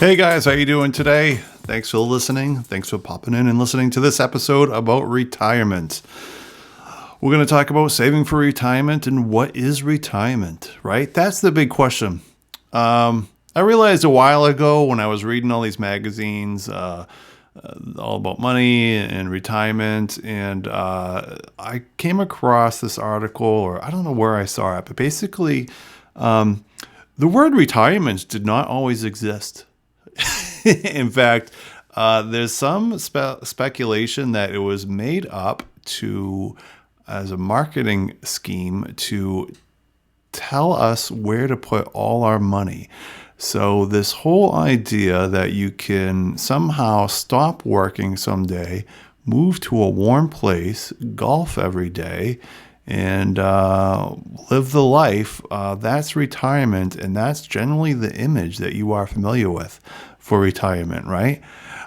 Hey guys, how you doing today? Thanks for listening. Thanks for popping in and listening to this episode about retirement. We're going to talk about saving for retirement and what is retirement, right? That's the big question. I realized a while ago when I was reading all these magazines, all about money and retirement, and I came across this article, or I don't know where I saw it, but basically, the word retirement did not always exist. In fact, there's some speculation that it was made up as a marketing scheme to tell us where to put all our money. So this whole idea that you can somehow stop working someday, move to a warm place, golf every day, and live the life, that's retirement, and that's generally the image that you are familiar with for retirement, right?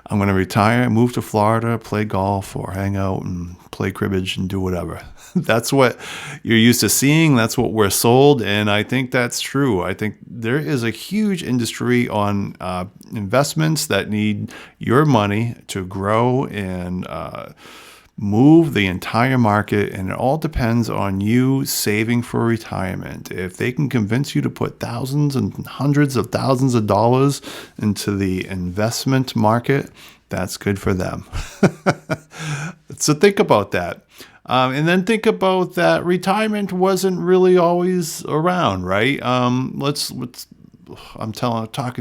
I'm going to retire, move to Florida, play golf, or hang out and play cribbage and do whatever. That's what you're used to seeing. That's what we're sold, and I think that's true. I think there is a huge industry on investments that need your money to grow and move the entire market, and it all depends on you saving for retirement. If they can convince you to put thousands and hundreds of thousands of dollars into the investment market, that's good for them. So think about that. And then think about that retirement wasn't really always around, right? Talking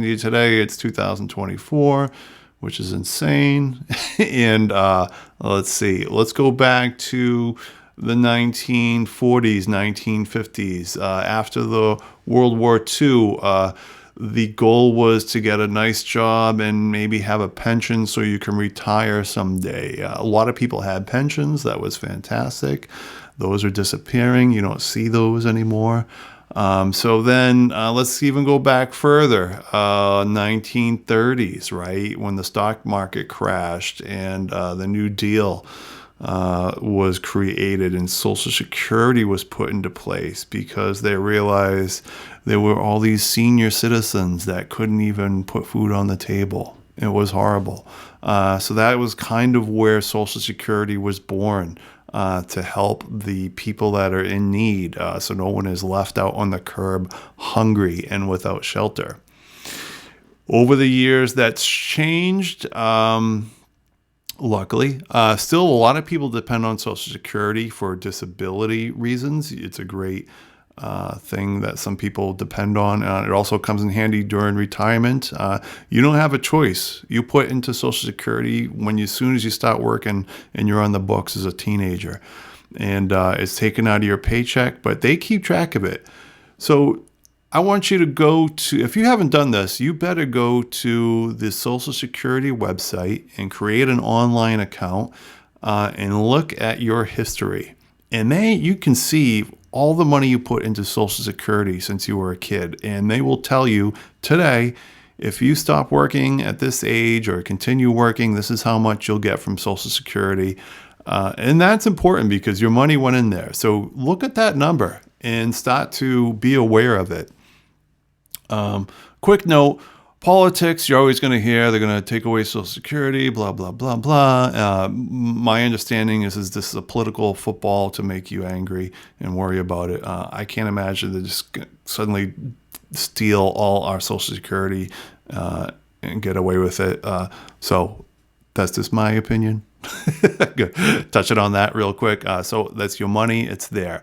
to you today, it's 2024. Which is insane. And let's see, let's go back to the 1940s, 1950s. After the World War II, the goal was to get a nice job and maybe have a pension so you can retire someday. A lot of people had pensions. That was fantastic. Those are disappearing. You don't see those anymore. So then let's even go back further, 1930s, right, when the stock market crashed and the New Deal was created and Social Security was put into place because they realized there were all these senior citizens that couldn't even put food on the table. It was horrible. So that was kind of where Social Security was born. To help the people that are in need, so no one is left out on the curb hungry and without shelter. Over the years, that's changed, luckily. Still, a lot of people depend on Social Security for disability reasons. It's a great thing that some people depend on. It also comes in handy during retirement. You don't have a choice. You put into Social Security as soon as you start working and you're on the books as a teenager. And it's taken out of your paycheck, but they keep track of it. So I want you to if you haven't done this, you better go to the Social Security website and create an online account and look at your history. And you can see all the money you put into Social Security since you were a kid. And they will tell you today, if you stop working at this age or continue working, this is how much you'll get from Social Security. And that's important because your money went in there. So look at that number and start to be aware of it. Quick note, politics, you're always going to hear they're going to take away Social Security, blah, blah, blah, blah. My understanding is this is a political football to make you angry and worry about it. I can't imagine they just suddenly steal all our Social Security and get away with it. So that's just my opinion. Good. Touching on that real quick. So that's your money. It's there.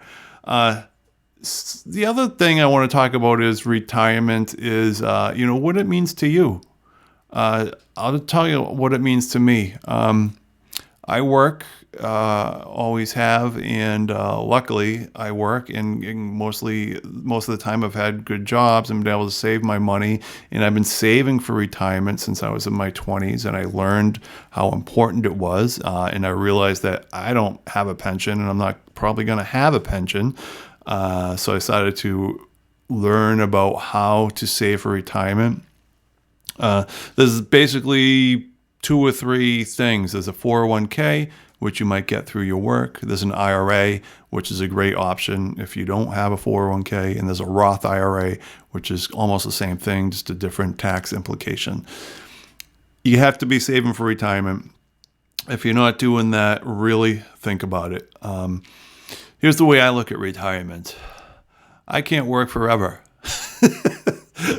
The other thing I want to talk about is retirement is, what it means to you. I'll tell you what it means to me. I work, always have, and luckily I work, and most of the time I've had good jobs and been able to save my money, and I've been saving for retirement since I was in my 20s, and I learned how important it was, and I realized that I don't have a pension, and I'm not probably going to have a pension. So I decided to learn about how to save for retirement. There's basically 2 or 3 things. There's a 401k, which you might get through your work. There's an IRA, which is a great option if you don't have a 401k. And there's a Roth IRA, which is almost the same thing, just a different tax implication. You have to be saving for retirement. If you're not doing that, really think about it. Here's the way I look at retirement. I can't work forever.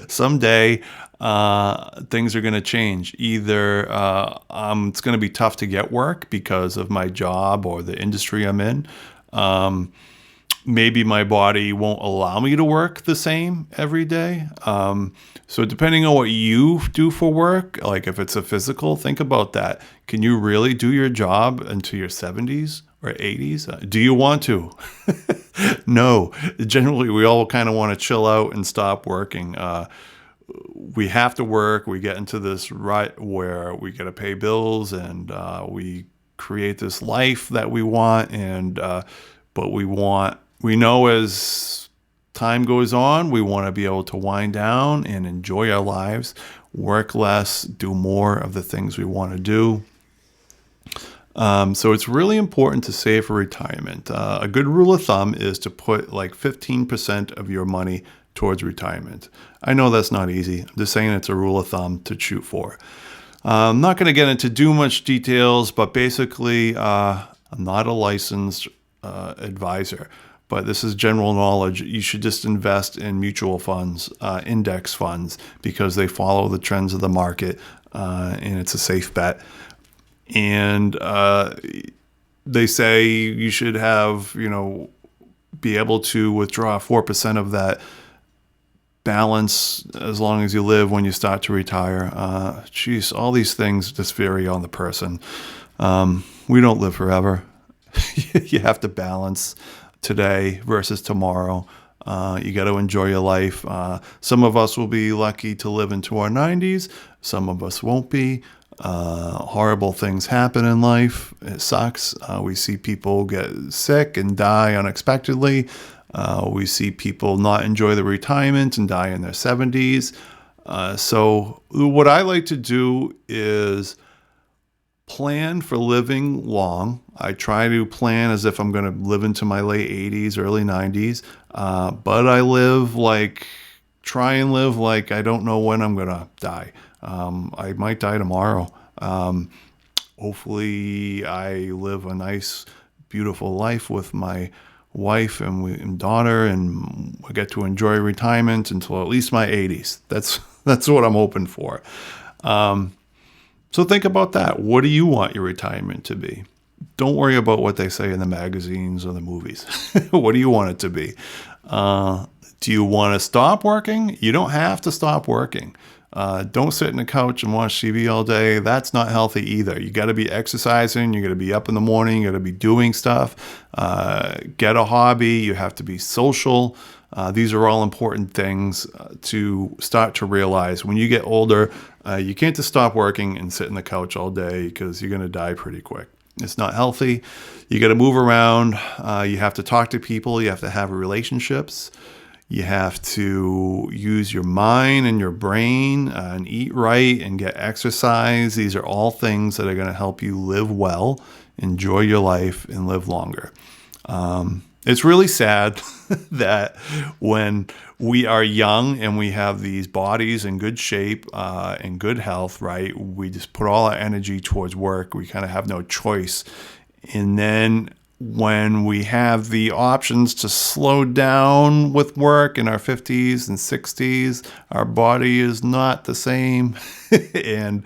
Someday, things are going to change. Either it's going to be tough to get work because of my job or the industry I'm in. Maybe my body won't allow me to work the same every day. So depending on what you do for work, like if it's a physical, think about that. Can you really do your job into your 70s or 80s? Do you want to? No. Generally, we all kind of want to chill out and stop working. We have to work. We get into this rut where we got to pay bills and we create this life that we want. But we know as time goes on, we want to be able to wind down and enjoy our lives, work less, do more of the things we want to do. So it's really important to save for retirement. A good rule of thumb is to put like 15% of your money towards retirement. I know that's not easy. I'm just saying it's a rule of thumb to shoot for. I'm not going to get into too much details, but basically, I'm not a licensed advisor, but this is general knowledge. You should just invest in mutual funds, index funds, because they follow the trends of the market, and it's a safe bet. And they say you should have, be able to withdraw 4% of that balance as long as you live when you start to retire. All these things just vary on the person. We don't live forever. You have to balance today versus tomorrow. You got to enjoy your life. Some of us will be lucky to live into our 90s. Some of us won't be. Horrible things happen in life. It sucks. We see people get sick and die unexpectedly. We see people not enjoy the retirement and die in their 70s. So what I like to do is plan for living long. I try to plan as if I'm going to live into my late 80s, early 90s. But I try and live like I don't know when I'm going to die. I might die tomorrow. Hopefully I live a nice, beautiful life with my wife and daughter, and I get to enjoy retirement until at least my 80s. That's what I'm hoping for. So think about that. What do you want your retirement to be? Don't worry about what they say in the magazines or the movies. What do you want it to be? Do you want to stop working? You don't have to stop working. Don't sit on the couch and watch TV all day. That's not healthy either. You got to be exercising. You got to be up in the morning. You got to be doing stuff. Get a hobby. You have to be social. These are all important things to start to realize. When you get older, you can't just stop working and sit on the couch all day because you're going to die pretty quick. It's not healthy. You got to move around. You have to talk to people. You have to have relationships. You have to use your mind and your brain and eat right and get exercise. These are all things that are going to help you live well, enjoy your life, and live longer. It's really sad that when we are young and we have these bodies in good shape and good health, right, we just put all our energy towards work. We kind of have no choice. And then when we have the options to slow down with work in our 50s and 60s, our body is not the same. And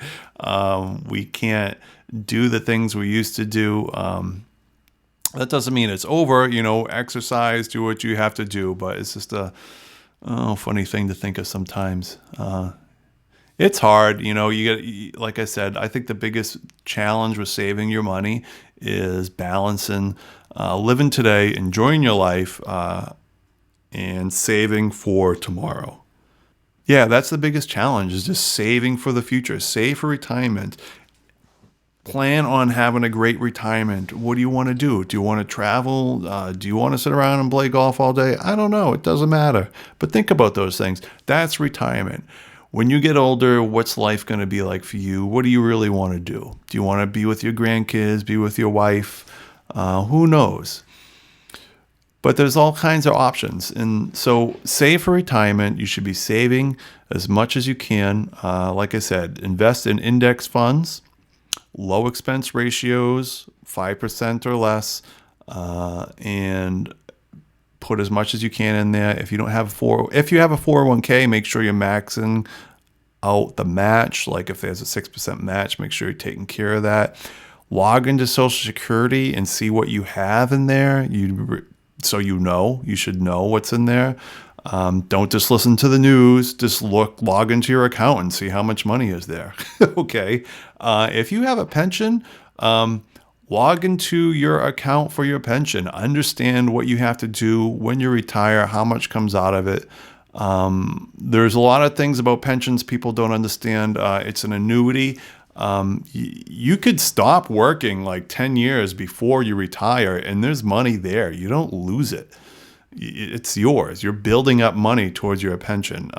we can't do the things we used to do. That doesn't mean it's over, exercise, do what you have to do, but it's just a funny thing to think of sometimes. It's hard, like I said, I think the biggest challenge with saving your money is balancing living today, enjoying your life, and saving for tomorrow. Yeah, that's the biggest challenge, is just saving for the future, save for retirement. Plan on having a great retirement. What do you want to do? Do you want to travel? Do you want to sit around and play golf all day? I don't know. It doesn't matter. But think about those things. That's retirement. when you get older, what's life going to be like for you? What do you really want to do? Do you want to be with your grandkids, be with your wife? Who knows? But there's all kinds of options. And so save for retirement. You should be saving as much as you can. Like I said, invest in index funds, low expense ratios, 5% or less, and put as much as you can in there. If you don't have if you have a 401k, make sure you're maxing out the match. Like if there's a 6% match, make sure you're taking care of that. Log into Social Security and see what you have in there. You should know what's in there. Don't just listen to the news. Just log into your account and see how much money is there. Okay. If you have a pension, log into your account for your pension. Understand what you have to do when you retire, how much comes out of it. There's a lot of things about pensions people don't understand. It's an annuity. You could stop working like 10 years before you retire, and there's money there. You don't lose it. It's yours. You're building up money towards your pension.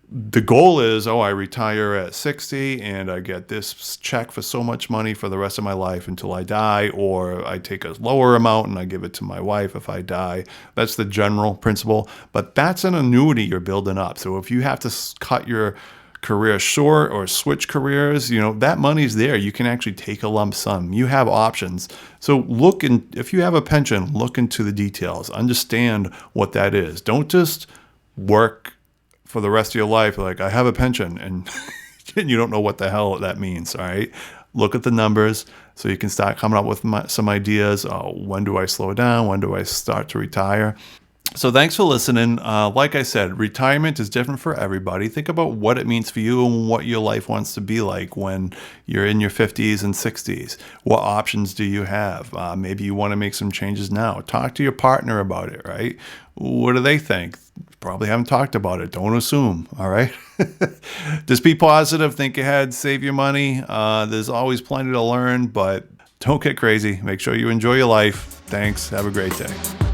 The goal is, I retire at 60 and I get this check for so much money for the rest of my life until I die, or I take a lower amount and I give it to my wife if I die. That's the general principle, but that's an annuity you're building up. So if you have to cut your career short or switch careers, that money's there. You can actually take a lump sum. You have options. So if you have a pension, look into the details. Understand what that is. Don't just work for the rest of your life like, I have a pension, and you don't know what the hell that means. All right. Look at the numbers so you can start coming up with some ideas. When do I slow down? When do I start to retire? So thanks for listening. Like I said, retirement is different for everybody. Think about what it means for you and what your life wants to be like when you're in your 50s and 60s. What options do you have? Maybe you want to make some changes now. Talk to your partner about it, right? What do they think? Probably haven't talked about it. Don't assume, all right? Just be positive, think ahead, save your money. There's always plenty to learn, but don't get crazy. Make sure you enjoy your life. Thanks. Have a great day.